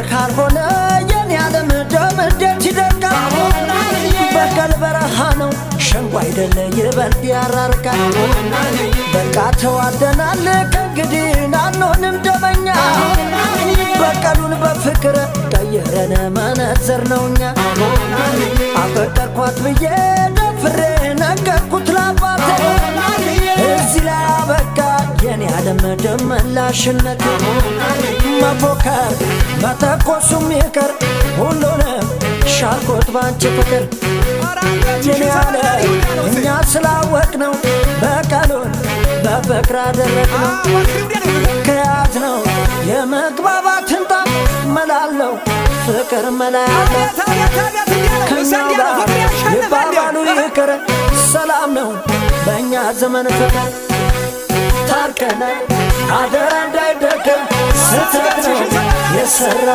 ካልሆነ የኔ ዓለም ደም እንዴት ይደርቃል? በቀል በረሃ ነው ሸንጎ አይደለ ይበልጥ ያራርቃል። በቃ ተዋደናል ከእንግዲህ አንሆንም ደመኛ። በቀሉን በፍቅር ቀየረን መነዘር ነውኛ። አፈቀርኳት ብዬ ደፍሬ ነገርኩት ላባቴ። እዚህ ላይ አበቃ የኔ ዓለም ደም መላሽነት። መፎከር መተኮሱም ይቅር ሁሉንም ሻርኮት ባንቺ ፍቅር። የኔ ዓለም እኛ ስላወቅነው በቀሉን በፍቅር አደረግነው። ከያዝነው የመግባባትን ጣም መላለው ፍቅር መላያለ። ከኛ ጋር ይባባሉ ይቅር ሰላም ነው በእኛ ዘመን ፍቅር። ታርቀናል አደራ እንዳይደገም ስተት ነው የሰራነው።